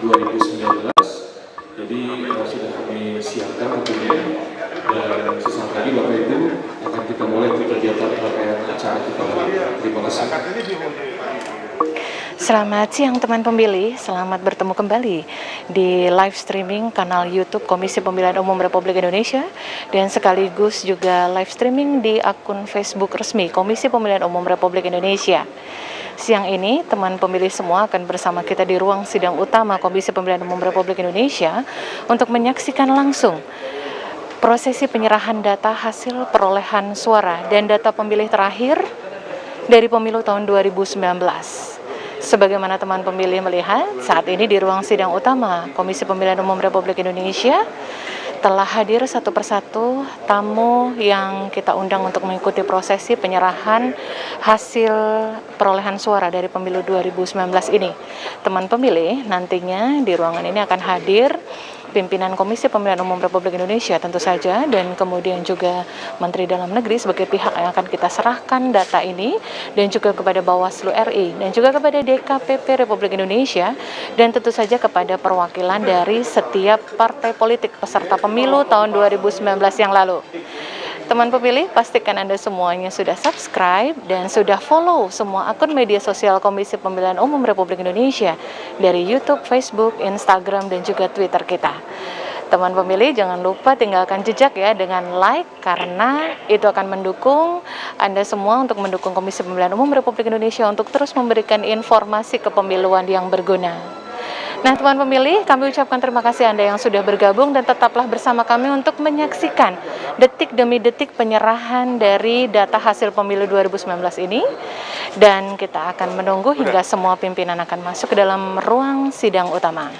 2019. Jadi sudah kami siapkan tentunya, dan sesaat lagi Bapak Ibu akan kita mulai kegiatan rangkaian acara kita. Terima kasih. Selamat siang teman pemilih, selamat bertemu kembali di live streaming kanal YouTube Komisi Pemilihan Umum Republik Indonesia dan sekaligus juga live streaming di akun Facebook resmi Komisi Pemilihan Umum Republik Indonesia. Siang ini teman pemilih semua akan bersama kita di ruang sidang utama Komisi Pemilihan Umum Republik Indonesia untuk menyaksikan langsung prosesi penyerahan data hasil perolehan suara dan data pemilih terakhir dari pemilu tahun 2019. Sebagaimana teman pemilih melihat, saat ini di ruang sidang utama Komisi Pemilihan Umum Republik Indonesia telah hadir satu persatu tamu yang kita undang untuk mengikuti prosesi penyerahan hasil perolehan suara dari pemilu 2019 ini. Teman pemilih, nantinya di ruangan ini akan hadir pimpinan Komisi Pemilihan Umum Republik Indonesia tentu saja, dan kemudian juga Menteri Dalam Negeri sebagai pihak yang akan kita serahkan data ini, dan juga kepada Bawaslu RI, dan juga kepada DKPP Republik Indonesia, dan tentu saja kepada perwakilan dari setiap partai politik peserta pemilu tahun 2019 yang lalu. Teman pemilih, pastikan Anda semuanya sudah subscribe dan sudah follow semua akun media sosial Komisi Pemilihan Umum Republik Indonesia dari YouTube, Facebook, Instagram, dan juga Twitter kita. Teman pemilih, jangan lupa tinggalkan jejak ya dengan like, karena itu akan mendukung Anda semua untuk mendukung Komisi Pemilihan Umum Republik Indonesia untuk terus memberikan informasi kepemiluan yang berguna. Nah, teman pemilih, kami ucapkan terima kasih Anda yang sudah bergabung dan tetaplah bersama kami untuk menyaksikan detik demi detik penyerahan dari data hasil pemilu 2019 ini. Dan kita akan menunggu hingga semua pimpinan akan masuk ke dalam ruang sidang utama.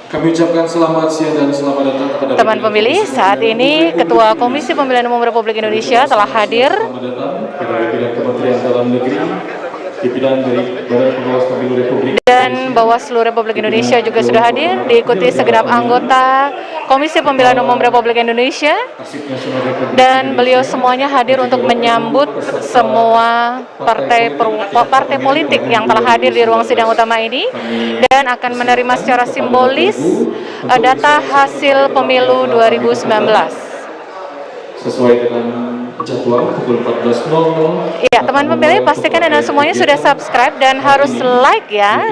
Kami ucapkan selamat siang dan selamat datang kepada teman pemilih. Saat ini Ketua Komisi Pemilihan Umum Republik Indonesia telah hadir. Selamat datang kepada pimpinan Kementerian Dalam Negeri, pimpinan dari Badan Pengawas Pemilu Republik dan Bawaslu Republik Indonesia juga sudah hadir, diikuti segenap anggota Komisi Pemilihan Umum Republik Indonesia, dan beliau semuanya hadir untuk menyambut semua partai politik yang telah hadir di ruang sidang utama ini dan akan menerima secara simbolis data hasil pemilu 2019. Sesuai dengan jadwal pukul 14.00. Iya, teman pemilih, pastikan Anda semuanya sudah subscribe dan harus like ya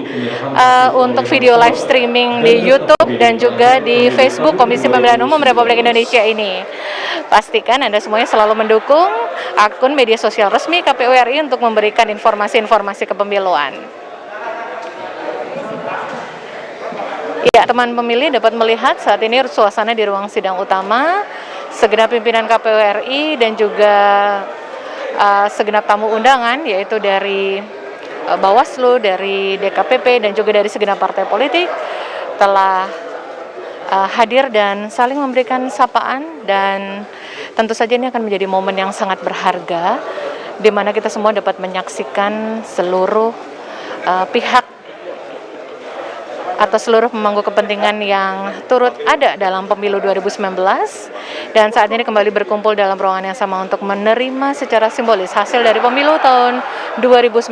untuk video live streaming di YouTube dan juga di Facebook Komisi Pemilihan Umum Republik Indonesia ini. Pastikan Anda semuanya selalu mendukung akun media sosial resmi KPU RI untuk memberikan informasi-informasi kepemiluan. Iya, teman pemilih dapat melihat saat ini suasana di ruang sidang utama. Segenap pimpinan KPU RI dan juga segenap tamu undangan, yaitu dari Bawaslu, dari DKPP, dan juga dari segenap partai politik telah hadir dan saling memberikan sapaan, dan tentu saja ini akan menjadi momen yang sangat berharga di mana kita semua dapat menyaksikan seluruh pihak atau seluruh pemangku kepentingan yang turut ada dalam pemilu 2019, dan saat ini kembali berkumpul dalam ruangan yang sama untuk menerima secara simbolis hasil dari pemilu tahun 2019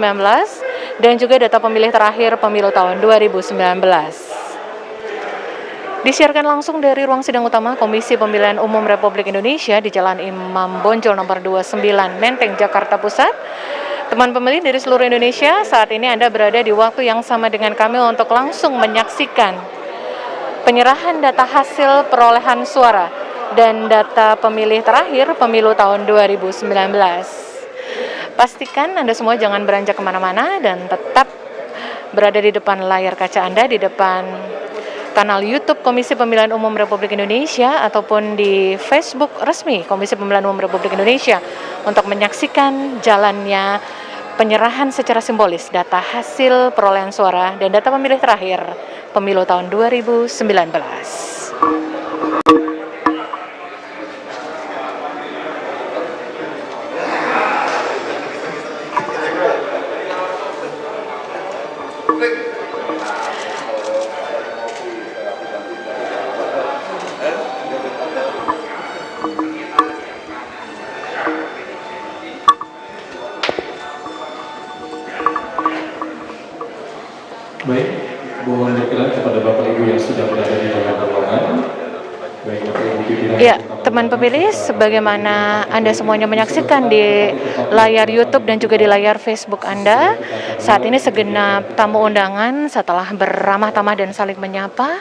dan juga data pemilih terakhir pemilu tahun 2019. Disiarkan langsung dari ruang sidang utama Komisi Pemilihan Umum Republik Indonesia di Jalan Imam Bonjol nomor 29, Menteng, Jakarta Pusat. Teman pemilih dari seluruh Indonesia, saat ini Anda berada di waktu yang sama dengan kami untuk langsung menyaksikan penyerahan data hasil perolehan suara dan data pemilih terakhir pemilu tahun 2019. Pastikan Anda semua jangan beranjak kemana-mana dan tetap berada di depan layar kaca Anda, di depan kanal YouTube Komisi Pemilihan Umum Republik Indonesia ataupun di Facebook resmi Komisi Pemilihan Umum Republik Indonesia untuk menyaksikan jalannya penyerahan secara simbolis data hasil perolehan suara dan data pemilih terakhir pemilu tahun 2019. Baik, Mohon berkenan kepada Bapak Ibu yang sudah berada di dalam ruangan. Baik Bapak Ibu pimpinan. Ya, teman pemilih, sebagaimana Anda semuanya menyaksikan di layar YouTube dan juga di layar Facebook Anda, saat ini segenap tamu undangan setelah beramah tamah dan saling menyapa,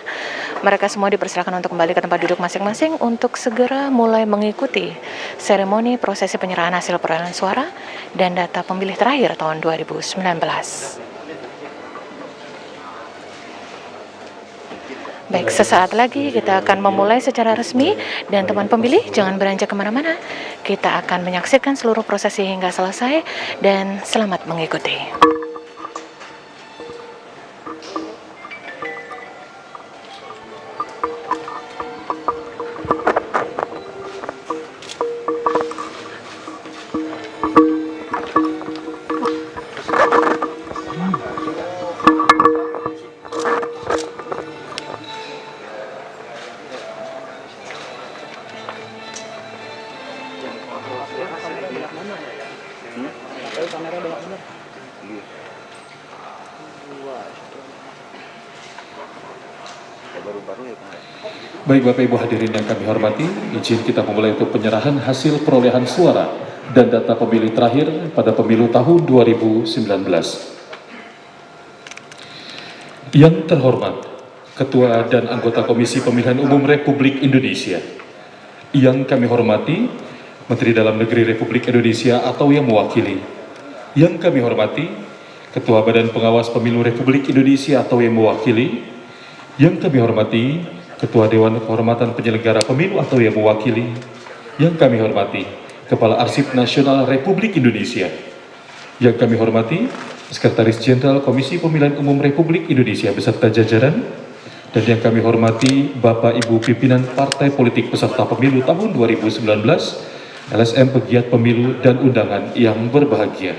mereka semua dipersilakan untuk kembali ke tempat duduk masing-masing untuk segera mulai mengikuti seremoni prosesi penyerahan hasil perolehan suara dan data pemilih terakhir tahun 2019. Baik, sesaat lagi kita akan memulai secara resmi dan teman pemilih jangan beranjak kemana-mana. Kita akan menyaksikan seluruh prosesi hingga selesai dan selamat mengikuti. Baik Bapak Ibu hadirin yang kami hormati, izin kita memulai untuk penyerahan hasil perolehan suara dan data pemilih terakhir pada pemilu tahun 2019. Yang terhormat, Ketua dan anggota Komisi Pemilihan Umum Republik Indonesia. Yang kami hormati, Menteri Dalam Negeri Republik Indonesia atau yang mewakili. Yang kami hormati, Ketua Badan Pengawas Pemilu Republik Indonesia atau yang mewakili. Yang kami hormati, Ketua Dewan Kehormatan Penyelenggara Pemilu atau yang mewakili. Yang kami hormati, Kepala Arsip Nasional Republik Indonesia. Yang kami hormati, Sekretaris Jenderal Komisi Pemilihan Umum Republik Indonesia beserta jajaran. Dan yang kami hormati, Bapak Ibu pimpinan Partai Politik peserta Pemilu tahun 2019, LSM pegiat pemilu dan undangan yang berbahagia.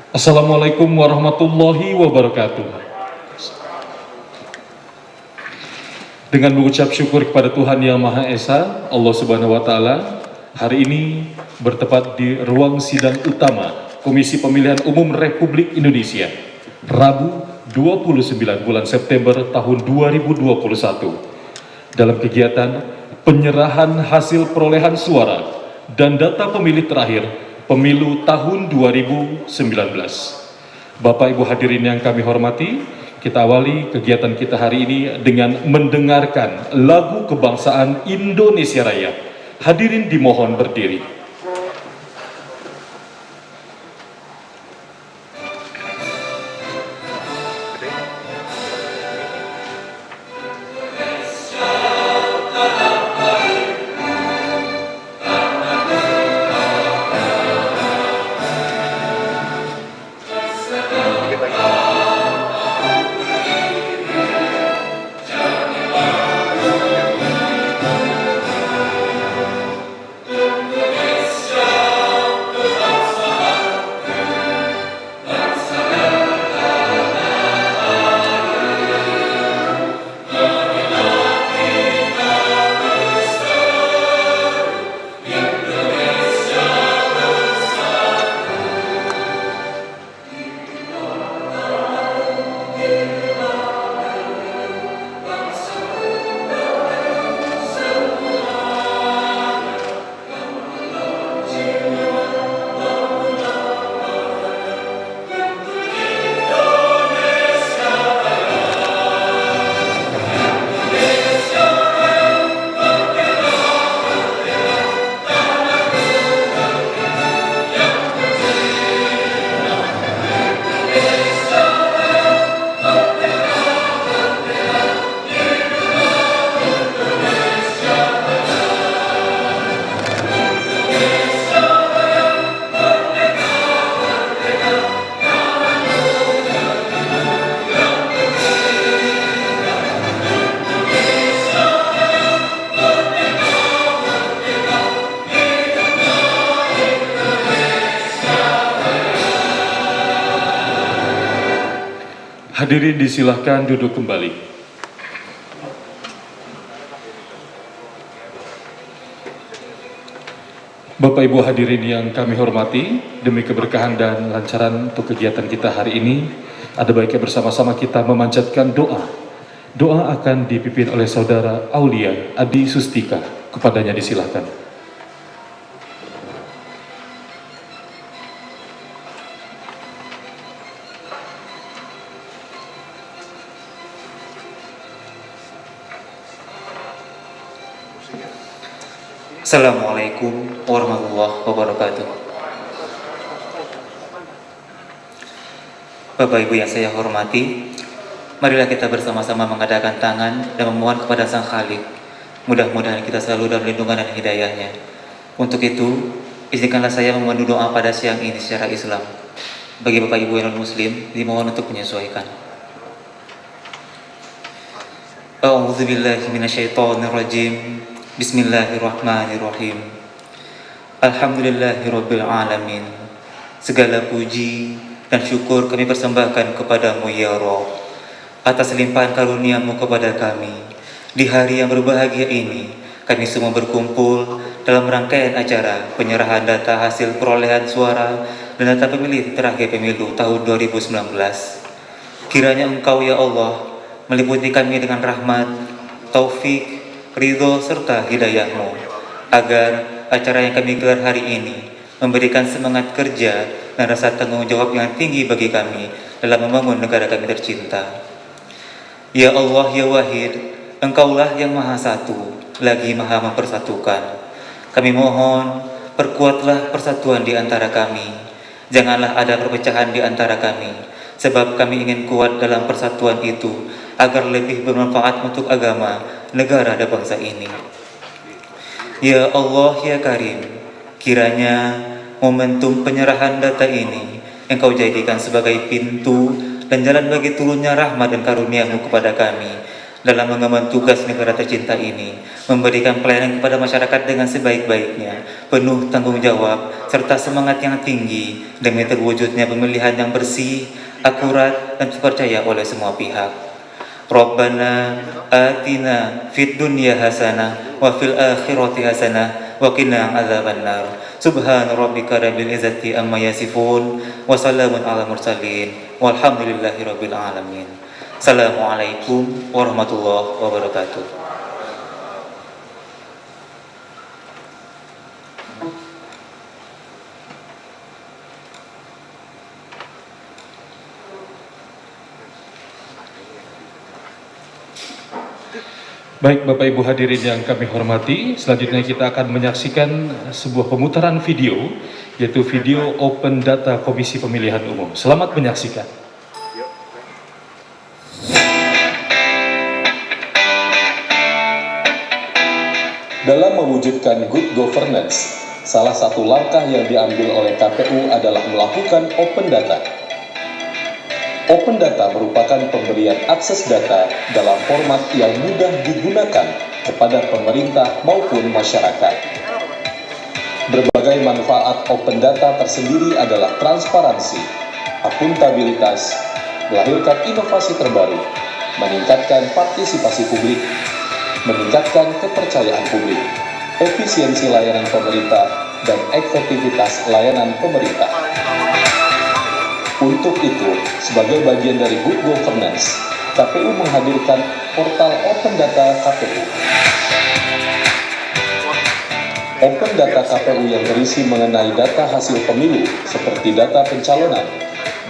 Assalamualaikum warahmatullahi wabarakatuh. Dengan mengucap syukur kepada Tuhan Yang Maha Esa, Allah Subhanahu wa Ta'ala, hari ini bertepat di ruang sidang utama Komisi Pemilihan Umum Republik Indonesia, Rabu 29 bulan September tahun 2021, dalam kegiatan penyerahan hasil perolehan suara dan data pemilih terakhir pemilu tahun 2019. Bapak Ibu hadirin yang kami hormati, kita awali kegiatan kita hari ini dengan mendengarkan lagu kebangsaan Indonesia Raya. Hadirin dimohon berdiri. Hadirin disilahkan duduk kembali. Bapak Ibu hadirin yang kami hormati, demi keberkahan dan lancaran untuk kegiatan kita hari ini, Ada baiknya bersama-sama kita memanjatkan doa. Doa akan dipimpin oleh Saudara Aulia Adi Sustika. Kepadanya disilahkan. Assalamualaikum warahmatullahi wabarakatuh. Bapak Ibu yang saya hormati, marilah kita bersama-sama mengadakan tangan dan memohon kepada Sang Khalik. Mudah-mudahan kita selalu dalam lindungan dan hidayahnya. Untuk itu, izinkanlah saya memandu doa pada siang ini secara Islam. Bagi Bapak Ibu yang non-Muslim, dimohon untuk menyesuaikan. A'udzubillahi minasyaitonirrajim. Bismillahirrahmanirrahim. Alhamdulillahirabbil alamin. Segala puji dan syukur kami persembahkan kepadamu ya Rabb, atas limpahan karunia-Mu kepada kami. Di hari yang berbahagia ini, kami semua berkumpul dalam rangkaian acara penyerahan data hasil perolehan suara dan data pemilih terakhir pemilu tahun 2019. Kiranya Engkau ya Allah meliputi kami dengan rahmat, taufik, ridho serta hidayah-Mu, agar acara yang kami gelar hari ini memberikan semangat kerja dan rasa tanggung jawab yang tinggi bagi kami dalam membangun negara kami tercinta. Ya Allah ya Wahid, Engkaulah yang Maha Satu, lagi Maha Mempersatukan. Kami mohon, perkuatlah persatuan di antara kami. Janganlah ada perpecahan di antara kami, sebab kami ingin kuat dalam persatuan itu, agar lebih bermanfaat untuk agama, negara dan bangsa ini. Ya Allah ya Karim, kiranya momentum penyerahan data ini Engkau jadikan sebagai pintu dan jalan bagi turunnya rahmat dan karunia-Mu kepada kami dalam mengemban tugas negara tercinta ini, memberikan pelayanan kepada masyarakat dengan sebaik-baiknya, penuh tanggung jawab serta semangat yang tinggi demi terwujudnya pemilihan yang bersih, akurat dan dipercaya oleh semua pihak. Rabbana atina fid dunya hasanah wa fil akhirati hasanah wa qina adzabannar. Subhana rabbika rabbil izzati amma yasifun wa salamun ala mursalin walhamdulillahi rabbil alamin. Assalamualaikum warahmatullahi wabarakatuh. Baik Bapak Ibu hadirin yang kami hormati, selanjutnya kita akan menyaksikan sebuah pemutaran video, yaitu video Open Data Komisi Pemilihan Umum. Selamat menyaksikan. Dalam mewujudkan good governance, salah satu langkah yang diambil oleh KPU adalah melakukan open data. Open data merupakan pemberian akses data dalam format yang mudah digunakan kepada pemerintah maupun masyarakat. Berbagai manfaat open data tersendiri adalah transparansi, akuntabilitas, melahirkan inovasi terbaru, meningkatkan partisipasi publik, meningkatkan kepercayaan publik, efisiensi layanan pemerintah, dan efektivitas layanan pemerintah. Untuk itu, sebagai bagian dari good governance, KPU menghadirkan portal Open Data KPU. Open Data KPU yang berisi mengenai data hasil pemilu seperti data pencalonan,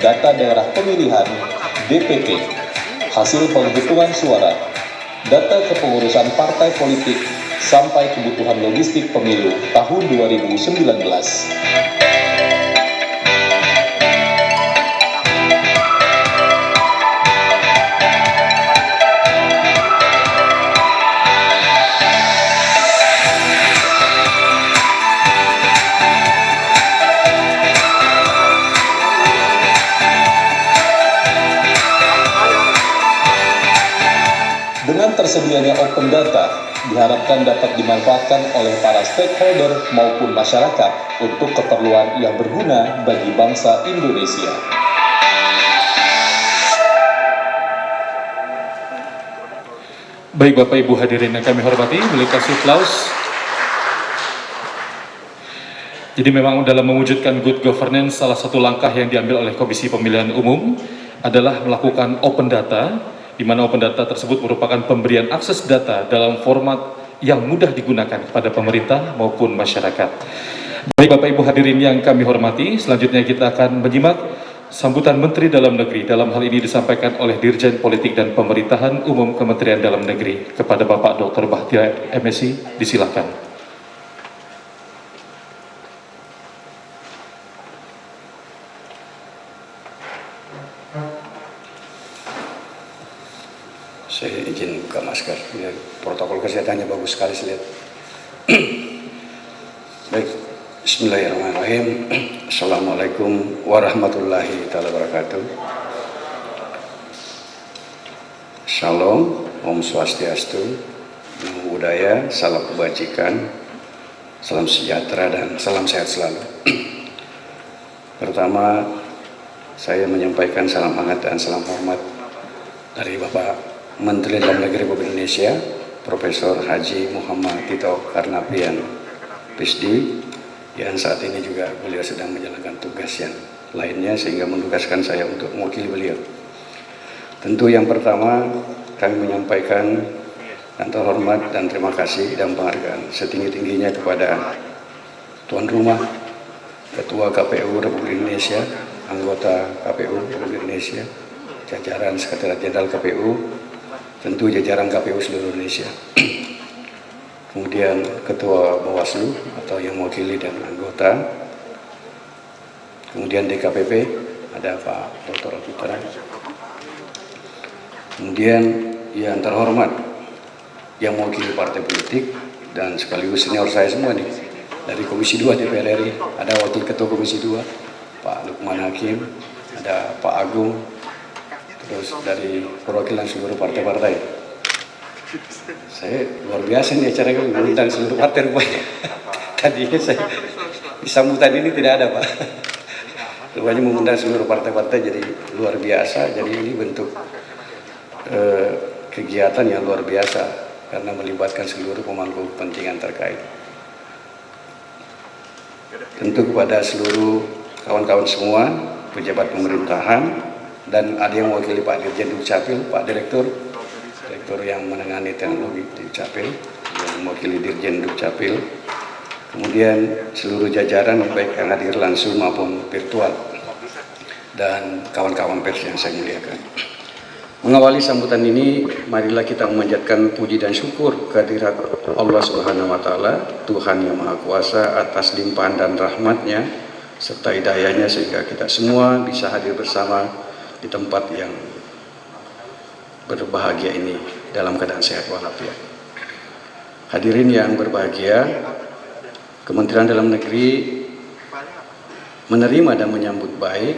data daerah pemilihan, DPP, hasil penghitungan suara, data kepengurusan partai politik, sampai kebutuhan logistik pemilu tahun 2019. Dengan tersedianya open data, diharapkan dapat dimanfaatkan oleh para stakeholder maupun masyarakat untuk keperluan yang berguna bagi bangsa Indonesia. Baik Bapak Ibu hadirin yang kami hormati, boleh kasih aplaus. Jadi memang dalam mewujudkan good governance, salah satu langkah yang diambil oleh Komisi Pemilihan Umum adalah melakukan open data, di mana open data tersebut merupakan pemberian akses data dalam format yang mudah digunakan kepada pemerintah maupun masyarakat. Baik Bapak Ibu hadirin yang kami hormati, selanjutnya kita akan menyimak sambutan Menteri Dalam Negeri. Dalam hal ini disampaikan oleh Dirjen Politik dan Pemerintahan Umum Kementerian Dalam Negeri kepada Bapak Dr. Bahtiar MSI. Disilakan. Saya izin buka masker. Ini protokol kesehatannya bagus sekali saya lihat. Baik, Bismillahirrahmanirrahim. Assalamualaikum warahmatullahi wabarakatuh. Shalom, Om Swastiastu, Namo Buddhaya, salam kebajikan, salam sejahtera dan salam sehat selalu. Pertama, saya menyampaikan salam hangat dan salam hormat dari Bapak Menteri Dalam Negeri Republik Indonesia, Profesor Haji Muhammad Tito Karnavian, PhD, yang saat ini juga beliau sedang menjalankan tugas yang lainnya sehingga menugaskan saya untuk mewakili beliau. Tentu yang pertama kami menyampaikan dan terhormat dan terima kasih dan penghargaan setinggi-tingginya kepada tuan rumah, Ketua KPU Republik Indonesia, anggota KPU Republik Indonesia, jajaran Sekretariat Jenderal KPU, tentu jajaran KPU seluruh Indonesia, kemudian Ketua Bawaslu atau yang mewakili dan anggota, kemudian DKPP ada Pak Dr. Putra, kemudian yang terhormat yang mewakili partai politik dan sekaligus senior saya semua nih dari Komisi 2 DPR RI, ada Wakil Ketua Komisi 2 Pak Lukman Hakim, ada Pak Agung, terus dari perwakilan seluruh partai-partai. Saya luar biasa nih acara ini mengundang seluruh partai rupanya. Tadinya saya di sambutan ini tidak ada Pak. Rupanya mengundang seluruh partai-partai jadi luar biasa. Jadi ini bentuk kegiatan yang luar biasa karena melibatkan seluruh pemangku kepentingan terkait. Tentu kepada seluruh kawan-kawan semua, pejabat pemerintahan, dan ada yang mewakili Pak Dirjen Dukcapil, Pak Direktur yang menangani teknologi Dukcapil, yang mewakili Dirjen Dukcapil, kemudian seluruh jajaran baik yang hadir langsung maupun virtual, dan kawan-kawan pers yang saya muliakan. Mengawali sambutan ini, marilah kita memanjatkan puji dan syukur kehadirat Allah Subhanahu wa Ta'ala, Tuhan yang Maha Kuasa, atas limpahan dan rahmatnya serta hidayahnya sehingga kita semua bisa hadir bersama di tempat yang berbahagia ini dalam keadaan sehat walafiat. Hadirin yang berbahagia, Kementerian Dalam Negeri menerima dan menyambut baik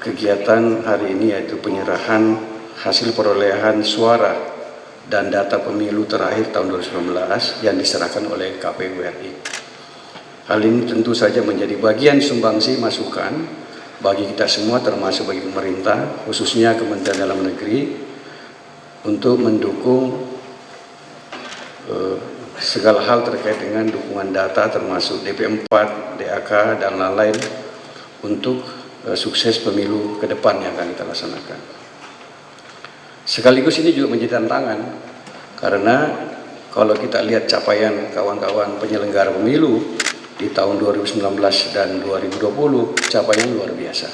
kegiatan hari ini, yaitu penyerahan hasil perolehan suara dan data pemilu terakhir tahun 2019 yang diserahkan oleh KPU RI. Hal ini tentu saja menjadi bagian sumbangsi masukan bagi kita semua, termasuk bagi pemerintah, khususnya Kementerian Dalam Negeri, untuk mendukung segala hal terkait dengan dukungan data, termasuk DP4, DAK, dan lain-lain, untuk sukses pemilu ke depan yang akan kita laksanakan. Sekaligus ini juga menjadi tantangan, karena kalau kita lihat capaian kawan-kawan penyelenggara pemilu di tahun 2019 dan 2020, capaian luar biasa.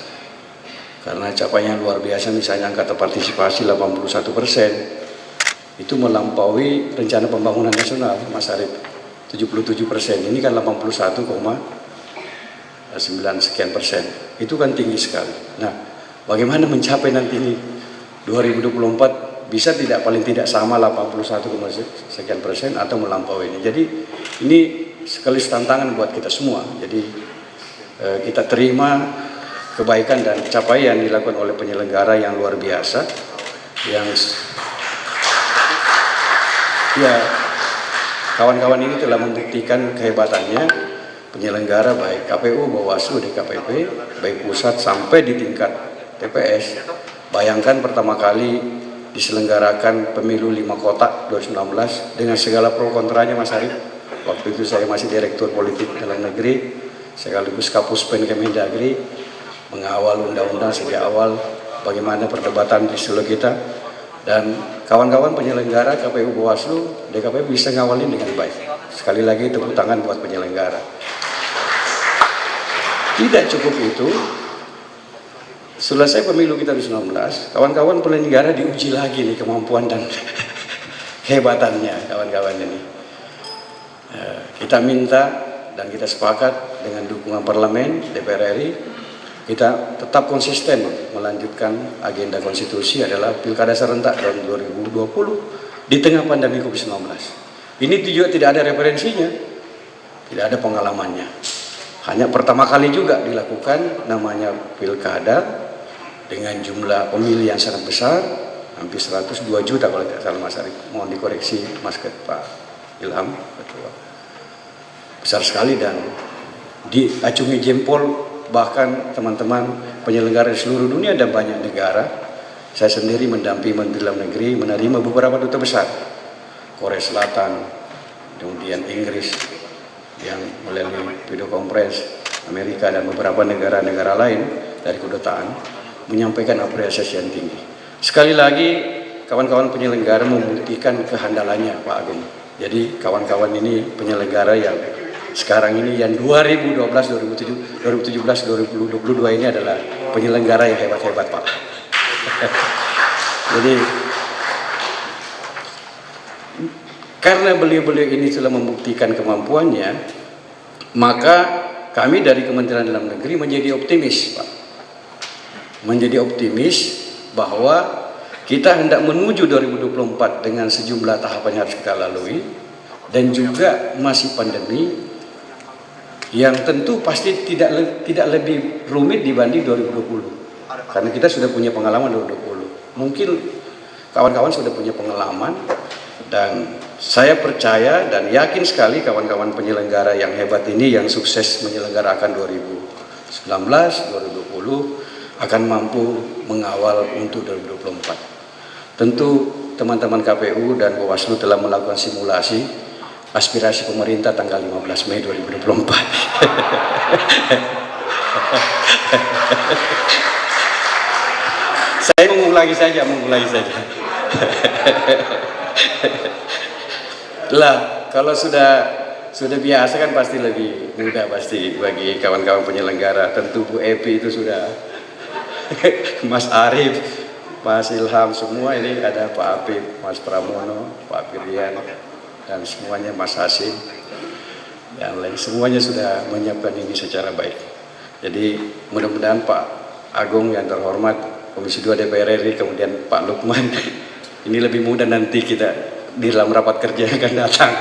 Karena capaian luar biasa, misalnya angka partisipasi 81%, itu melampaui rencana pembangunan nasional, Mas Arief, 77%. Ini kan 81,9 sekian persen. Itu kan tinggi sekali. Nah, bagaimana mencapai nanti ini 2024 bisa tidak, paling tidak sama 81, sekian persen atau melampaui ini. Jadi ini sekaligus tantangan buat kita semua. Jadi kita terima kebaikan dan capaian dilakukan oleh penyelenggara yang luar biasa, yang ya kawan-kawan ini telah membuktikan kehebatannya. Penyelenggara baik KPU, Bawaslu, DKPP, baik pusat sampai di tingkat TPS. Bayangkan pertama kali diselenggarakan pemilu 5 kotak 2019 dengan segala pro kontranya, Mas Arief. Waktu itu saya masih Direktur Politik Dalam Negeri, sekaligus Kapuspen Kemendagri. mengawal undang-undang sejak awal, bagaimana perdebatan di seluruh kita, dan kawan-kawan penyelenggara KPU Bawaslu, DKP bisa ngawalin dengan baik. Sekali lagi tepuk tangan buat penyelenggara. Tidak cukup itu, selesai pemilu kita di 19, kawan-kawan penyelenggara diuji lagi nih kemampuan dan hebatannya kawan-kawan ini. Kita minta dan kita sepakat dengan dukungan parlemen, DPR RI, kita tetap konsisten melanjutkan agenda konstitusi adalah pilkada serentak tahun 2020 di tengah pandemi COVID-19. Ini juga tidak ada referensinya, tidak ada pengalamannya. Hanya pertama kali juga dilakukan namanya pilkada dengan jumlah pemilih yang sangat besar, hampir 102 juta kalau tidak salah Mas Arief. Mohon dikoreksi Mas Pak Ilham, Ketua. Besar sekali dan diacungi jempol bahkan teman-teman penyelenggara di seluruh dunia dan banyak negara. Saya sendiri mendampingi Menteri Dalam Negeri menerima beberapa duta besar, Korea Selatan, kemudian Inggris yang melalui video conference, Amerika dan beberapa negara-negara lain dari kedutaan menyampaikan apresiasi yang tinggi. Sekali lagi kawan-kawan penyelenggara membuktikan kehandalannya Pak Agung. Jadi kawan-kawan ini penyelenggara yang sekarang ini yang 2012, 2017, 2022 ini adalah penyelenggara yang hebat-hebat Pak. Jadi karena beliau-beliau ini telah membuktikan kemampuannya, maka kami dari Kementerian Dalam Negeri menjadi optimis Pak. Menjadi optimis bahwa kita hendak menuju 2024 dengan sejumlah tahapan yang harus kita lalui dan juga masih pandemi yang tentu pasti tidak lebih rumit dibanding 2020 karena kita sudah punya pengalaman 2020. Mungkin kawan-kawan sudah punya pengalaman dan saya percaya dan yakin sekali kawan-kawan penyelenggara yang hebat ini yang sukses menyelenggarakan 2019, 2020 akan mampu mengawal untuk 2024. Tentu teman-teman KPU dan Bawaslu telah melakukan simulasi aspirasi pemerintah tanggal 15 Mei 2024. Saya mengulangi saja. Lah, kalau sudah biasa kan pasti lebih mudah pasti bagi kawan-kawan penyelenggara. Tentu Bu Epi itu sudah Mas Arief, Mas Ilham, semua ini ada Pak Apip, Mas Pramono, Pak Pirian, dan semuanya Mas Hasim yang lain semuanya sudah menyiapkan ini secara baik. Jadi mudah-mudahan Pak Agung yang terhormat Komisi 2 DPR RI kemudian Pak Lukman ini lebih mudah nanti kita di dalam rapat kerja yang akan datang.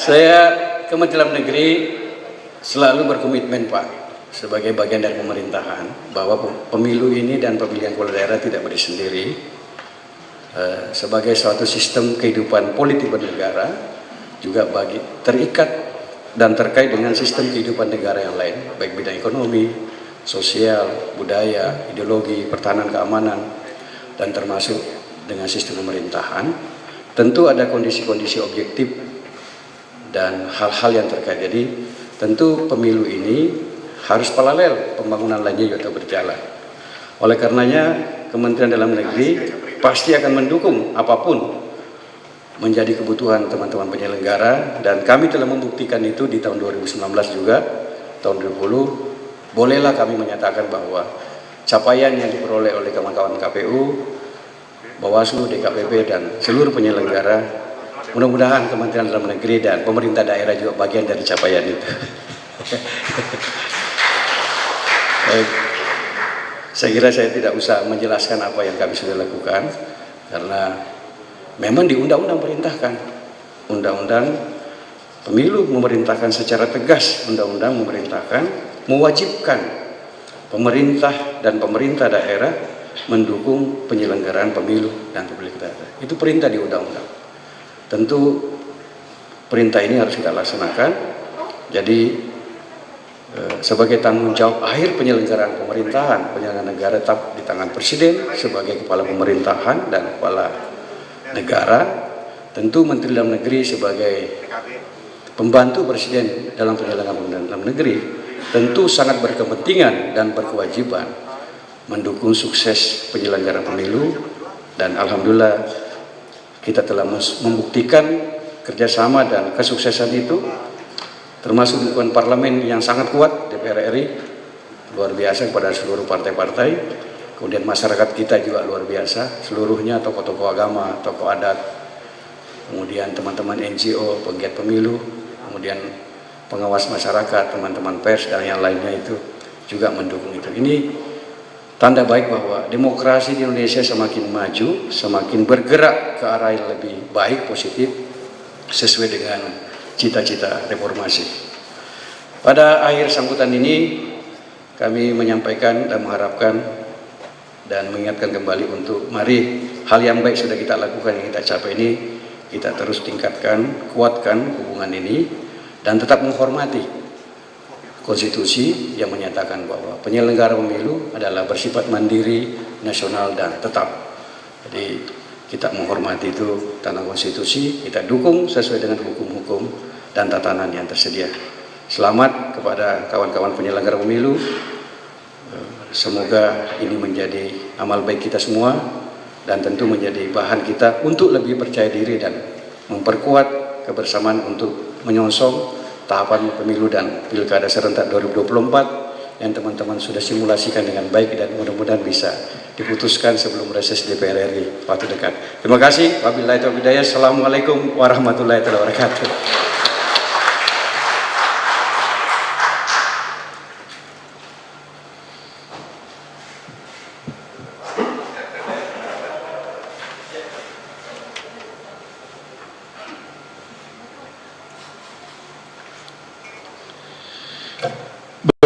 Saya Kementerian Dalam Negeri selalu berkomitmen Pak sebagai bagian dari pemerintahan bahwa pemilu ini dan pemilihan kepala daerah tidak berdiri sendiri sebagai suatu sistem kehidupan politik bernegara juga terikat dan terkait dengan sistem kehidupan negara yang lain baik bidang ekonomi, sosial, budaya, ideologi, pertahanan, keamanan dan termasuk dengan sistem pemerintahan. Tentu ada kondisi-kondisi objektif dan hal-hal yang terkait. Jadi tentu pemilu ini harus paralel pembangunan lainnya juga berjalan. Oleh karenanya Kementerian Dalam Negeri pasti akan mendukung apapun menjadi kebutuhan teman-teman penyelenggara dan kami telah membuktikan itu di tahun 2019 juga, tahun 2020 bolehlah kami menyatakan bahwa capaian yang diperoleh oleh kawan-kawan KPU, Bawaslu, DKPP dan seluruh penyelenggara, mudah-mudahan Kementerian Dalam Negeri dan pemerintah daerah juga bagian dari capaian itu. Saya kira saya tidak usah menjelaskan apa yang kami sudah lakukan karena memang di undang-undang perintahkan, undang-undang pemilu memerintahkan secara tegas, undang-undang memerintahkan mewajibkan pemerintah dan pemerintah daerah mendukung penyelenggaraan pemilu dan pemilu daerah. Itu perintah di undang-undang. Tentu perintah ini harus kita laksanakan. Jadi sebagai tanggung jawab akhir penyelenggaraan pemerintahan, penyelenggaraan negara tetap di tangan Presiden sebagai kepala pemerintahan dan kepala negara. Tentu Menteri Dalam Negeri sebagai pembantu presiden dalam penyelenggaraan pemerintahan dalam negeri tentu sangat berkepentingan dan berkewajiban mendukung sukses penyelenggaraan pemilu, dan alhamdulillah kita telah membuktikan kerjasama dan kesuksesan itu, termasuk dukungan parlemen yang sangat kuat, DPR RI luar biasa kepada seluruh partai-partai, kemudian masyarakat kita juga luar biasa seluruhnya, tokoh-tokoh agama, tokoh adat, kemudian teman-teman NGO, penggiat pemilu, kemudian pengawas masyarakat, teman-teman pers, dan yang lainnya itu juga mendukung itu. Ini tanda baik bahwa demokrasi di Indonesia semakin maju, semakin bergerak ke arah yang lebih baik, positif, sesuai dengan cita-cita reformasi. Pada akhir sambutan ini, kami menyampaikan dan mengharapkan dan mengingatkan kembali untuk mari hal yang baik sudah kita lakukan, yang kita capai ini, kita terus tingkatkan, kuatkan hubungan ini, dan tetap menghormati konstitusi yang menyatakan bahwa penyelenggara pemilu adalah bersifat mandiri, nasional, dan tetap. Jadi kita menghormati itu tentang konstitusi, kita dukung sesuai dengan hukum-hukum dan tatanan yang tersedia. Selamat kepada kawan-kawan penyelenggara pemilu. Semoga ini menjadi amal baik kita semua dan tentu menjadi bahan kita untuk lebih percaya diri dan memperkuat kebersamaan untuk menyongsong tahapan pemilu dan pilkada serentak 2024 yang teman-teman sudah simulasikan dengan baik dan mudah-mudahan bisa diputuskan sebelum reses DPR RI waktu dekat. Terima kasih. Wabillahi taufiq hidayah. Assalamualaikum warahmatullahi wabarakatuh.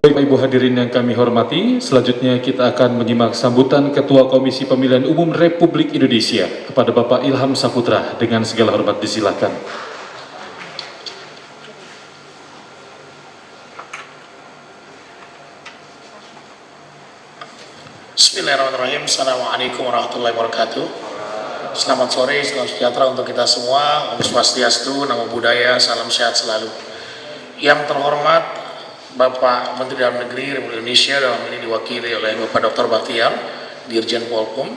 Bapak Ibu hadirin yang kami hormati, selanjutnya kita akan menyimak sambutan Ketua Komisi Pemilihan Umum Republik Indonesia kepada Bapak Ilham Saputra. Dengan segala hormat disilakan. Bismillahirrahmanirrahim. Assalamualaikum warahmatullahi wabarakatuh. Selamat sore, salam sejahtera untuk kita semua. Om Swastiastu, Namo Buddhaya, salam sehat selalu. Yang terhormat Bapak Menteri Dalam Negeri Republik Indonesia, dalam ini diwakili oleh Bapak Dr. Bachtiar, Dirjen Polkom,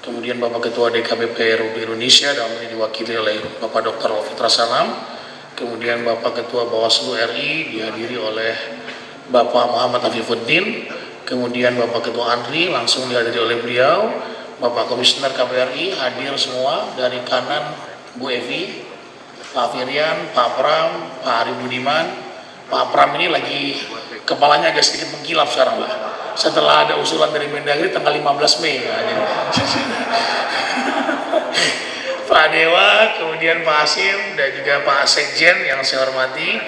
kemudian Bapak Ketua DKPP Republik Indonesia, dalam ini diwakili oleh Bapak Dr. Fitra Salam, kemudian Bapak Ketua Bawaslu RI dihadiri oleh Bapak Muhammad Afifuddin, kemudian Bapak Ketua Andri langsung dihadiri oleh beliau, Bapak Komisioner KPRI hadir semua, dari kanan Bu Evi, Pak Firian, Pak Pram, Pak Ari Budiman. Pak Pram ini lagi kepalanya agak sedikit mengkilap sekarang lah, setelah ada usulan dari Mendagri tanggal 15 Mei. Pak Dewa, kemudian Pak Hasim, dan juga Pak Sekjen yang saya hormati,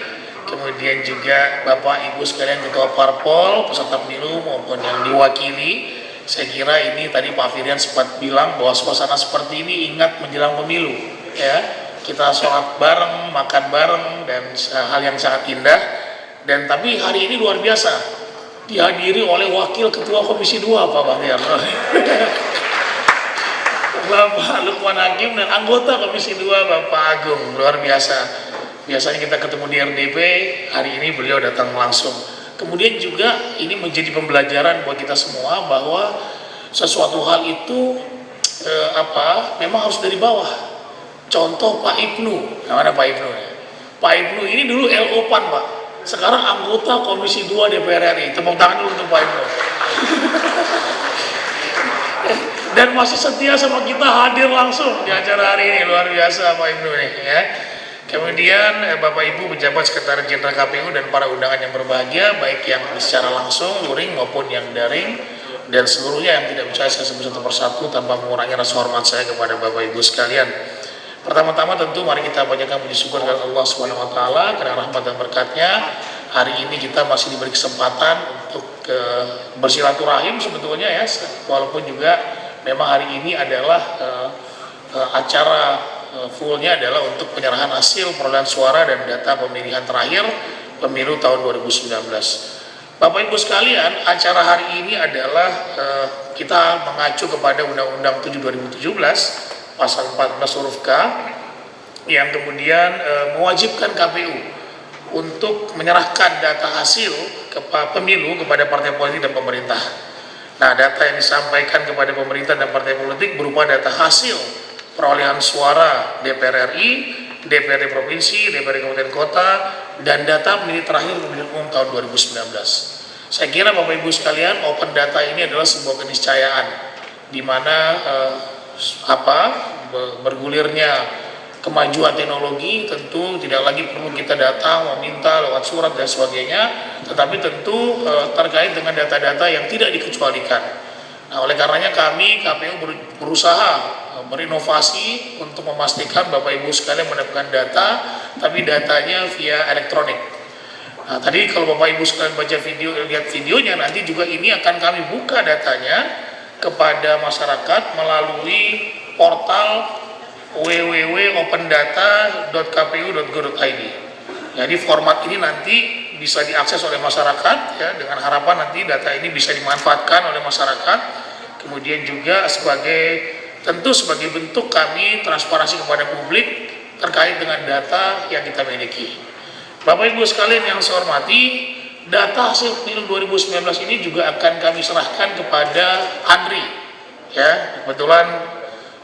kemudian juga Bapak Ibu sekalian Ketua Parpol, peserta pemilu maupun yang diwakili. Saya kira ini tadi Pak Firian sempat bilang bahwa suasana seperti ini ingat menjelang pemilu, ya. Kita sholat bareng, makan bareng, dan hal yang sangat indah. Dan tapi hari ini luar biasa, dihadiri oleh Wakil Ketua Komisi 2 Pak Bachtiar, Bapak Lukman Hakim, dan anggota Komisi 2 Bapak Agung. Luar biasa. Biasanya kita ketemu di RDP, hari ini beliau datang langsung. Kemudian juga ini menjadi pembelajaran buat kita semua bahwa sesuatu hal itu memang harus dari bawah. Contoh Pak Ibnu, mana Pak Ibnu? Pak Ibnu ini dulu LO PAN Pak, sekarang anggota Komisi 2 DPR RI. Tepuk tangan dulu untuk Pak Ibnu. Dan masih setia sama kita, hadir langsung di acara hari ini. Luar biasa Pak Ibnu nih, ya. Kemudian Bapak Ibu pejabat Sekretaris Jenderal KPU dan para undangan yang berbahagia, baik yang secara langsung, luring maupun yang daring, dan seluruhnya yang tidak bisa saya sebut satu persatu tanpa mengurangi rasa hormat saya kepada Bapak Ibu sekalian. Pertama-tama tentu mari kita panjatkan puji syukur kepada Allah Subhanahu wa taala karena rahmat dan berkatnya. Hari ini kita masih diberi kesempatan untuk bersilaturahim sebetulnya, ya, walaupun juga memang hari ini adalah acara fullnya adalah untuk penyerahan hasil perolehan suara dan data pemilihan terakhir pemilu tahun 2019. Bapak Ibu sekalian, acara hari ini adalah kita mengacu kepada Undang-Undang 7 2017 pasal 14 huruf K yang kemudian mewajibkan KPU untuk menyerahkan data hasil pemilu kepada partai politik dan pemerintah. Nah, data yang disampaikan kepada pemerintah dan partai politik berupa data hasil perolehan suara DPR RI, DPRD Provinsi, DPRD Kabupaten Kota, dan data pemilih terakhir pemilihan umum tahun 2019. Saya kira Bapak Ibu sekalian, open data ini adalah sebuah keniscayaan di mana bergulirnya kemajuan teknologi tentu tidak lagi perlu kita datang meminta lewat surat dan sebagainya, tetapi tentu terkait dengan data-data yang tidak dikecualikan. Nah, oleh karenanya kami KPU berusaha berinovasi untuk memastikan Bapak Ibu sekalian mendapatkan data, tapi datanya via elektronik. Nah, tadi kalau Bapak Ibu sekalian baca video, lihat videonya, nanti juga ini akan kami buka datanya kepada masyarakat melalui portal www.opendata.kpu.go.id. Jadi format ini nanti bisa diakses oleh masyarakat ya, dengan harapan nanti data ini bisa dimanfaatkan oleh masyarakat. Kemudian juga tentu sebagai bentuk kami transparansi kepada publik terkait dengan data yang kita miliki. Bapak Ibu sekalian yang saya hormati, data hasil pemilu 2019 ini juga akan kami serahkan kepada Andri. Ya, kebetulan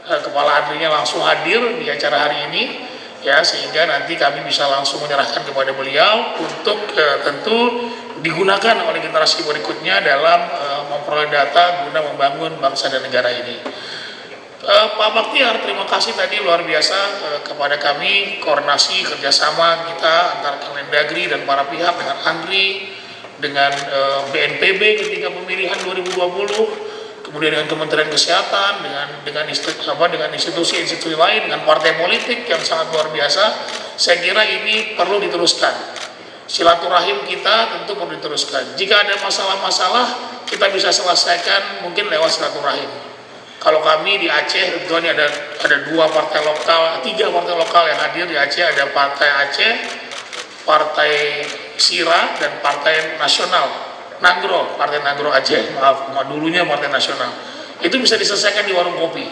Kepala Andrinya langsung hadir di acara hari ini, ya, sehingga nanti kami bisa langsung menyerahkan kepada beliau untuk tentu digunakan oleh generasi berikutnya dalam memperoleh data guna membangun bangsa dan negara ini. Pak Baktiar, terima kasih tadi luar biasa kepada kami, koordinasi kerjasama kita antara Kemendagri dan para pihak dengan Andri, dengan BNPB ketika pemilihan 2020, kemudian dengan Kementerian Kesehatan, dengan institusi-institusi lain, dengan partai politik yang sangat luar biasa. Saya kira ini perlu diteruskan. Silaturahim kita tentu perlu diteruskan. Jika ada masalah-masalah, kita bisa selesaikan mungkin lewat silaturahim. Kalau kami di Aceh, tentu ini ada tiga partai lokal yang hadir di Aceh. Ada Partai Aceh, Partai Sira, dan Partai Nasional Partai Nagro Aceh, dulunya Partai Nasional. Itu bisa diselesaikan di warung kopi.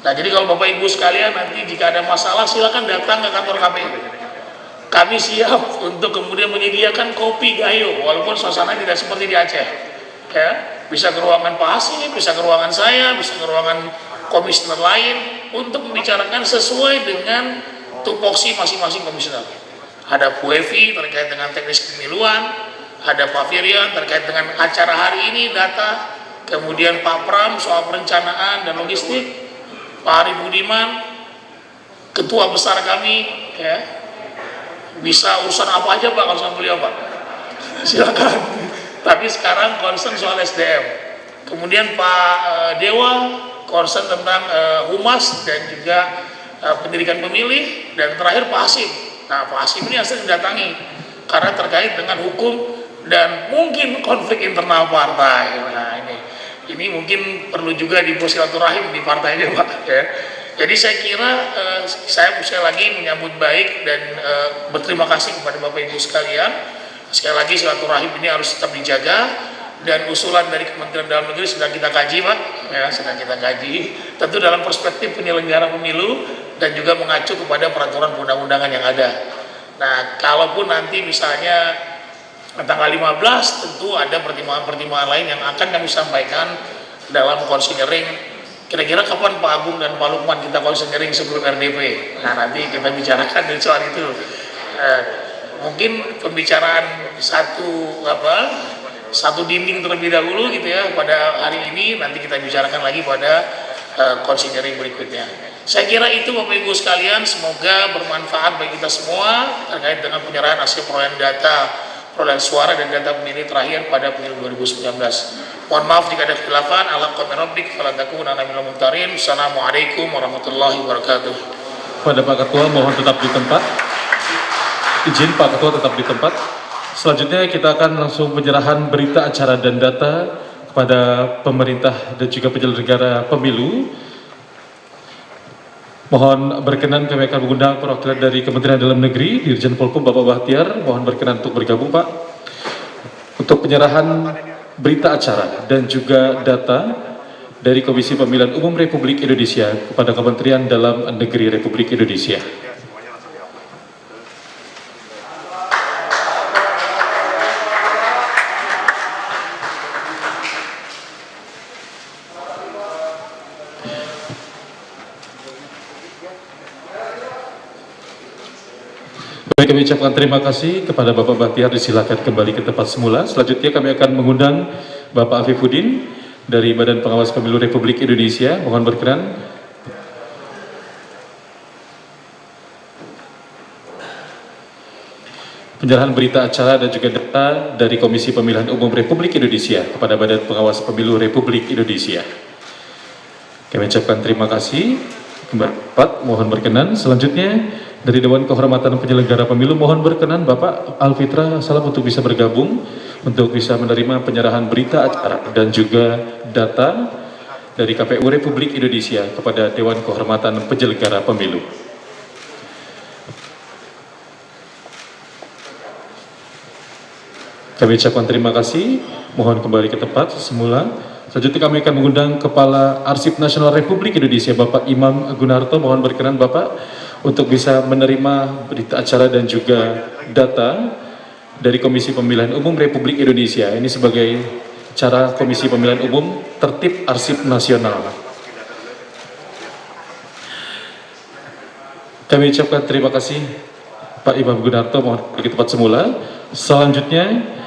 Nah, jadi kalau Bapak Ibu sekalian nanti jika ada masalah silakan datang ke kantor KPU. Kami siap untuk kemudian menyediakan kopi gayo, walaupun suasana tidak seperti di Aceh. Ya, bisa ke ruangan Pak Hasim, bisa ke ruangan saya, bisa ke ruangan komisioner lain untuk membicarakan sesuai dengan tupoksi masing-masing komisioner. Ada Bu Evi terkait dengan teknis kepemiluan, ada Pak Firian terkait dengan acara hari ini, data, kemudian Pak Pram soal perencanaan dan logistik, Pak Ari Budiman, ketua besar kami, ya, bisa urusan apa aja Pak kalau sama beliau Pak, silakan. Tapi sekarang concern soal SDM, kemudian Pak Dewa concern tentang humas dan juga pendidikan pemilih, dan terakhir Pak Hasim. Nah, Pak Hasim ini asli didatangi karena terkait dengan hukum dan mungkin konflik internal partai. Nah, ini mungkin perlu juga dibuat silaturahim di partainya Pak, ya. Jadi saya kira saya lagi menyambut baik dan berterima kasih kepada Bapak Ibu sekalian. Sekali lagi silaturahim ini harus tetap dijaga, dan usulan dari Kementerian Dalam Negeri sedang kita kaji Pak, ya, sedang kita kaji tentu dalam perspektif penyelenggara pemilu dan juga mengacu kepada peraturan undang-undangan yang ada. Nah, kalaupun nanti misalnya tanggal 15 tentu ada pertimbangan-pertimbangan lain yang akan kami sampaikan dalam konseling. Kira-kira kapan Pak Agung dan Pak Lukman kita konseling sebelum RDP? Nah, nanti kita bicarakan dari soal itu. Mungkin pembicaraan satu dinding terlebih dahulu gitu ya pada hari ini, nanti kita bicarakan lagi pada konseling berikutnya. Saya kira itu Bapak Ibu sekalian, semoga bermanfaat bagi kita semua terkait dengan penyerahan hasil perolehan suara dan data pemilih terakhir pada pemilu 2019. Mohon maaf jika ada khilafan. Assalamualaikum warahmatullahi wabarakatuh. Pada Pak Ketua mohon tetap di tempat. Izin Pak Ketua tetap di tempat. Selanjutnya kita akan langsung penyerahan berita acara dan data kepada pemerintah dan juga penyelenggara pemilu. Mohon berkenan kami akan mengundang perwakilan dari Kementerian Dalam Negeri, Dirjen Polkom Bapak Bahtiar, mohon berkenan untuk bergabung Pak, untuk penyerahan berita acara dan juga data dari Komisi Pemilihan Umum Republik Indonesia kepada Kementerian Dalam Negeri Republik Indonesia. Baik, kami ucapkan terima kasih kepada Bapak Bahtiar, disilakan kembali ke tempat semula. Selanjutnya kami akan mengundang Bapak Afifuddin dari Badan Pengawas Pemilu Republik Indonesia. Mohon berkenan. Penyerahan berita acara dan juga data dari Komisi Pemilihan Umum Republik Indonesia kepada Badan Pengawas Pemilu Republik Indonesia. Kami ucapkan terima kasih. Kembali Pak, mohon berkenan. Selanjutnya dari Dewan Kehormatan Penyelenggara Pemilu, mohon berkenan Bapak Alfitra Salam untuk bisa bergabung, untuk bisa menerima penyerahan berita acara dan juga data dari KPU Republik Indonesia kepada Dewan Kehormatan Penyelenggara Pemilu. Kami ucapkan terima kasih, mohon kembali ke tempat semula. Selanjutnya kami akan mengundang Kepala Arsip Nasional Republik Indonesia, Bapak Imam Gunarto. Mohon berkenan Bapak untuk bisa menerima berita acara dan juga data dari Komisi Pemilihan Umum Republik Indonesia. Ini sebagai cara Komisi Pemilihan Umum tertib arsip nasional. Kami ucapkan terima kasih Pak Imam Gunarto, mohon ke tempat semula. Selanjutnya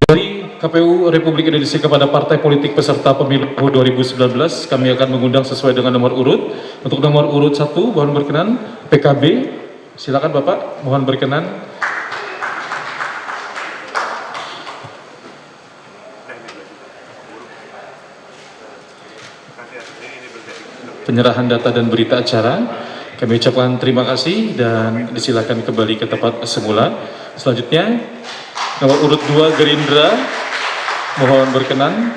dari KPU Republik Indonesia kepada partai politik peserta pemilu 2019, kami akan mengundang sesuai dengan nomor urut. Untuk nomor urut 1, mohon berkenan PKB. Silakan Bapak, mohon berkenan. Penyerahan data dan berita acara. Kami ucapkan terima kasih dan disilakan kembali ke tempat semula. Selanjutnya nomor urut 2 Gerindra, mohon berkenan.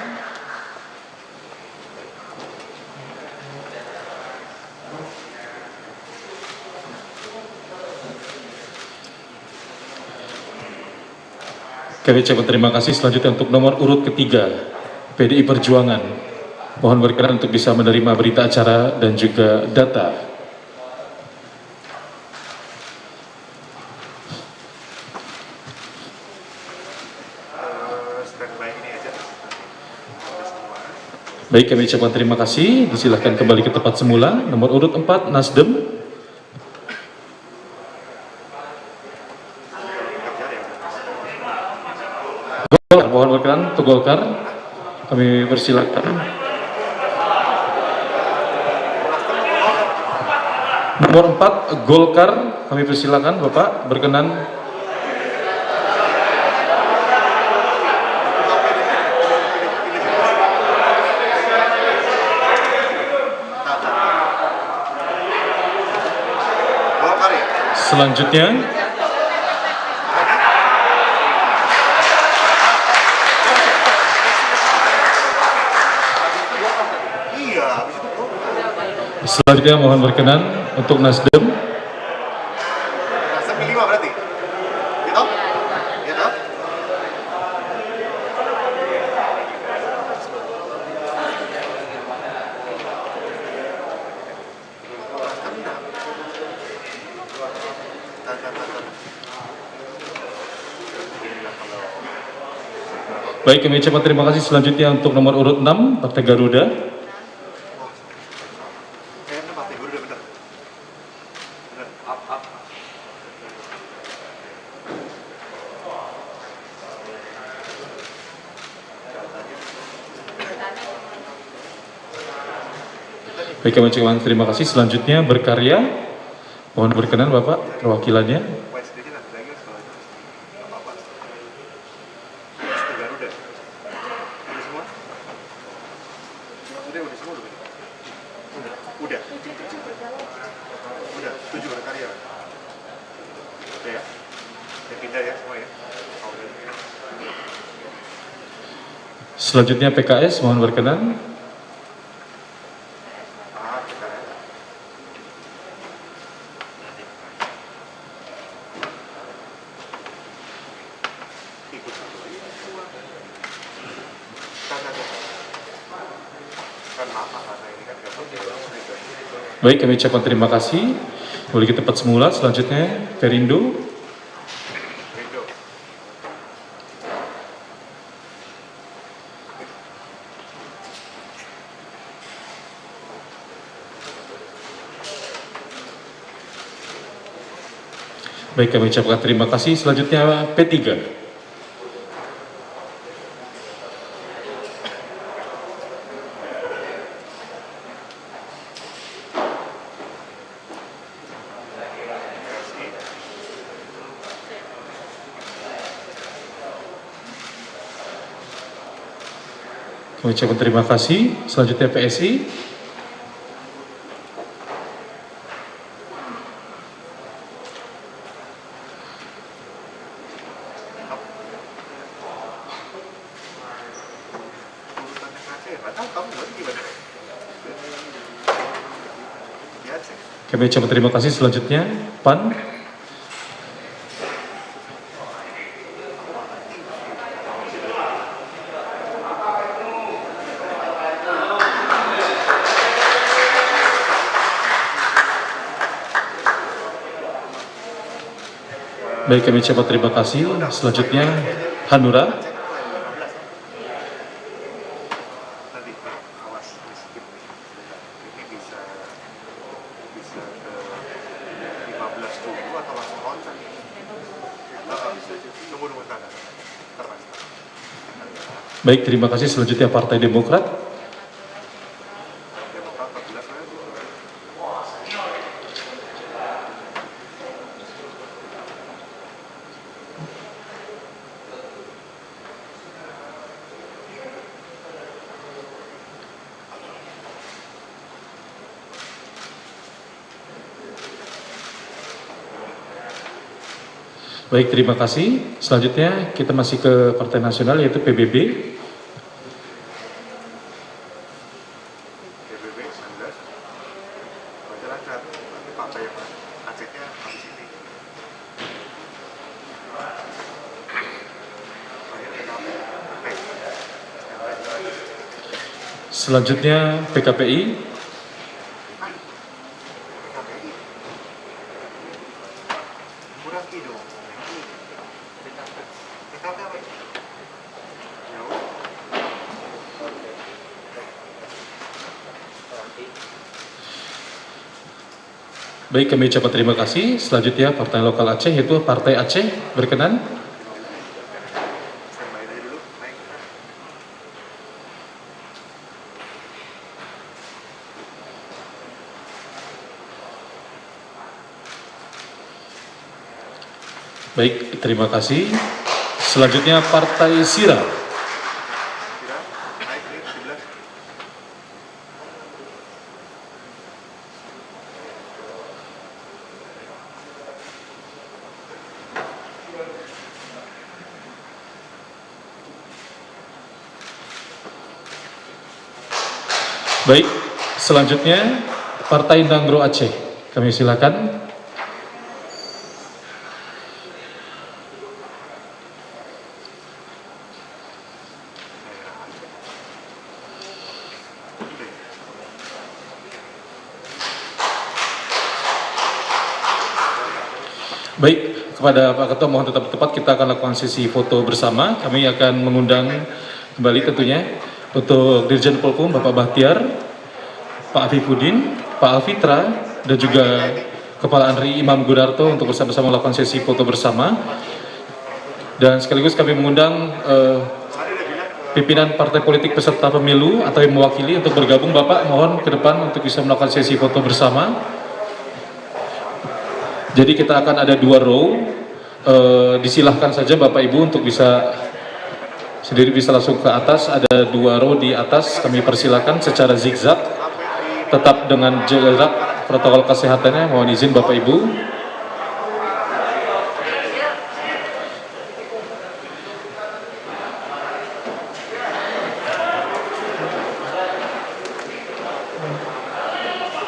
Kami ucapkan terima kasih. Selanjutnya untuk nomor urut ketiga PDI Perjuangan, mohon berkenan untuk bisa menerima berita acara dan juga data. Baik, kami ucapkan terima kasih. Disilahkan kembali ke tempat semula. Nomor urut 4 Nasdem. Golkar, mohon berkenan untuk Golkar. Kami persilakan. Nomor 4 Golkar, kami persilakan Bapak berkenan. Selanjutnya mohon berkenan untuk Nasdem. Nasdem 5 berarti? Gitu? Gitu? Baik, kami ucapkan terima kasih. Selanjutnya untuk nomor urut 6 Partai Garuda. Kayaknya Partai Garuda bener. Bener. Up. Baik, kami ucapkan terima kasih. Selanjutnya Berkarya, mohon berkenan Bapak perwakilannya. WSD nya nanti lagi kalau itu. Apa-apa. Partai Garuda. Udah semua? Udah semua udah. Udah. Udah, 7 berkarya. Udah ya? Udah pindah ya semua ya? Oh, udah. Selanjutnya PKS, mohon berkenan. PKS. Ikut satu lagi. Kan apa karena ini kan gak boleh. Baik, kami ucapkan terima kasih. Boleh ke tempat semula. Selanjutnya Perindo. Rindu. Baik, kami ucapkan terima kasih. Selanjutnya P3. Kami ucapkan terima kasih. Selanjutnya PSI. Urutannya Aceh, nggak tahu kamu nggak gimana? Di Aceh. Kami ucapkan terima kasih. Selanjutnya PAN. Baik, kami ucapkan terima kasih. Selanjutnya Hanura. Nanti awas skip nih. Ini bisa ke 15 dulu atau langsung kontak? Bisa nunggu tanda. Terus. Baik, terima kasih. Selanjutnya Partai Demokrat. Demokrat 14 kan? Baik, terima kasih. Selanjutnya kita masih ke Partai Nasional yaitu PBB. PBB 19. Baca lancar. Nanti partai yang Acehnya habis ini. Selanjutnya PKPI. Muraki dong. PKP apa? Ya udah. Baik, kami ucapkan terima kasih. Selanjutnya Partai Lokal Aceh yaitu Partai Aceh. Berkenan. Standby aja dulu. Naik. Baik, terima kasih. Selanjutnya Partai Sira. Kira naik nih 17. Baik, selanjutnya Partai Nangro Aceh. Kami silakan. Baik, kepada Pak Ketua mohon tetap tepat, kita akan lakukan sesi foto bersama. Kami akan mengundang kembali tentunya untuk Dirjen Polkom Bapak Bahtiar, Pak Afifuddin, Pak Alfitra, dan juga Kepala Andri Imam Gudarto untuk bersama-sama melakukan sesi foto bersama. Dan sekaligus kami mengundang pimpinan partai politik peserta pemilu atau yang mewakili untuk bergabung. Bapak mohon ke depan untuk bisa melakukan sesi foto bersama. Jadi kita akan ada 2 row, disilahkan saja Bapak Ibu untuk bisa sendiri bisa langsung ke atas. Ada 2 row di atas, kami persilakan secara zigzag, tetap dengan jarak protokol kesehatannya. Mohon izin Bapak Ibu.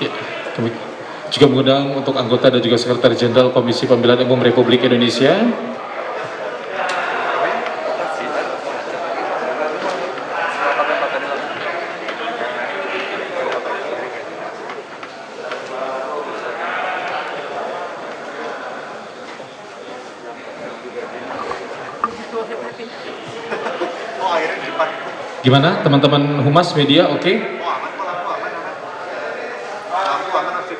Ya, kami juga mengundang untuk anggota dan juga Sekretaris Jenderal Komisi Pemilihan Umum Republik Indonesia. Oh akhirnya di depan. Gimana teman-teman humas media, oke? Oh aman kok, lampu aman. Lampu aman aktif.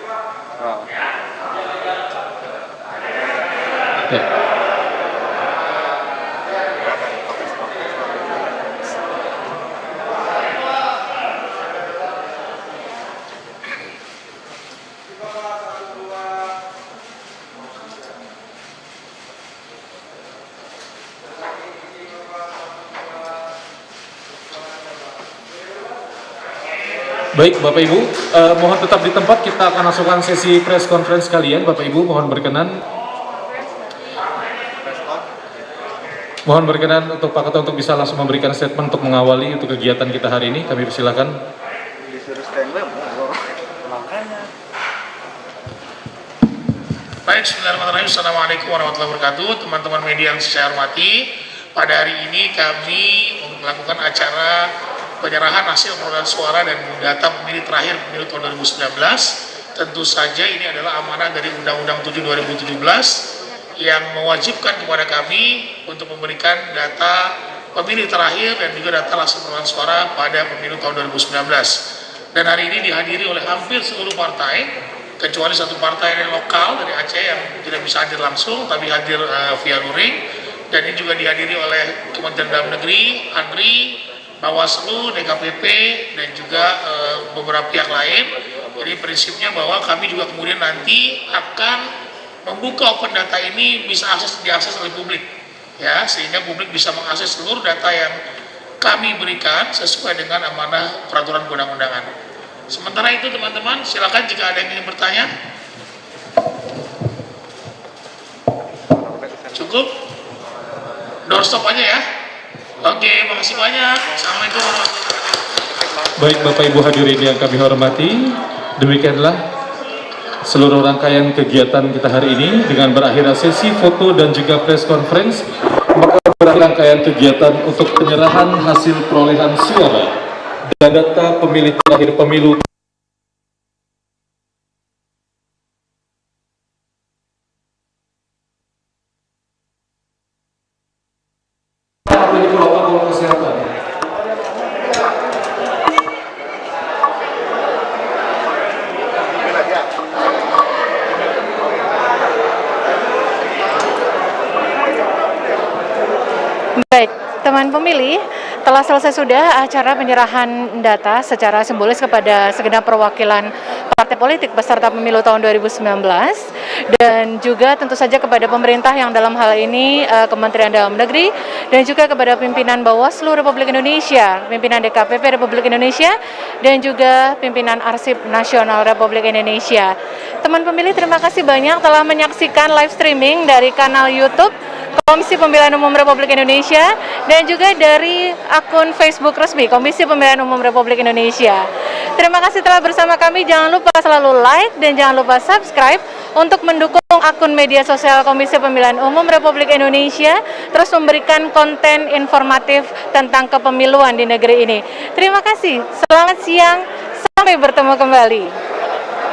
Baik, Bapak Ibu, mohon tetap di tempat, kita akan langsungkan sesi press conference kalian. Bapak Ibu, mohon berkenan. Mohon berkenan untuk Pak Ketua untuk bisa langsung memberikan statement untuk mengawali untuk kegiatan kita hari ini. Kami persilakan. Baik, bismillahirrahmanirrahim. Assalamualaikum warahmatullahi wabarakatuh. Teman-teman media yang saya hormati, pada hari ini kami melakukan acara penyerahan hasil perolehan suara dan data pemilih terakhir pemilu tahun 2019. Tentu saja ini adalah amanah dari Undang-Undang 7 2017 yang mewajibkan kepada kami untuk memberikan data pemilih terakhir dan juga data hasil perolehan suara pada pemilu tahun 2019. Dan hari ini dihadiri oleh hampir seluruh partai, kecuali satu partai yang lokal dari Aceh yang tidak bisa hadir langsung, tapi hadir via luring. Dan ini juga dihadiri oleh Kementerian Dalam Negeri, ANRI, Bawaslu, DKPP, dan juga beberapa pihak lain. Jadi prinsipnya bahwa kami juga kemudian nanti akan membuka open data ini bisa diakses oleh publik, ya, sehingga publik bisa mengakses seluruh data yang kami berikan sesuai dengan amanah peraturan perundang-undangan. Sementara itu teman-teman, silakan jika ada yang ingin bertanya. Cukup? Doorstop aja ya. Oke, makasih banyak. Assalamualaikum warahmatullahi wabarakatuh. Baik, Bapak Ibu hadirin yang kami hormati, demikianlah seluruh rangkaian kegiatan kita hari ini dengan berakhir sesi foto dan juga press conference. Maka berakhir rangkaian kegiatan untuk penyerahan hasil perolehan suara dan data pemilih terakhir pemilu protokol kesehatan. Baik, teman pemilih, telah selesai sudah acara penyerahan data secara simbolis kepada segenap perwakilan partai politik peserta pemilu tahun 2019 dan juga tentu saja kepada pemerintah yang dalam hal ini Kementerian Dalam Negeri dan juga kepada pimpinan Bawaslu Republik Indonesia, pimpinan DKPP Republik Indonesia dan juga pimpinan Arsip Nasional Republik Indonesia. Teman pemilih, terima kasih banyak telah menyaksikan live streaming dari kanal YouTube Komisi Pemilihan Umum Republik Indonesia dan juga dari akun Facebook resmi Komisi Pemilihan Umum Republik Indonesia. Terima kasih telah bersama kami. Jangan lupa selalu like dan jangan lupa subscribe untuk mendukung akun media sosial Komisi Pemilihan Umum Republik Indonesia terus memberikan konten informatif tentang kepemiluan di negeri ini. Terima kasih. Selamat siang. Sampai bertemu kembali.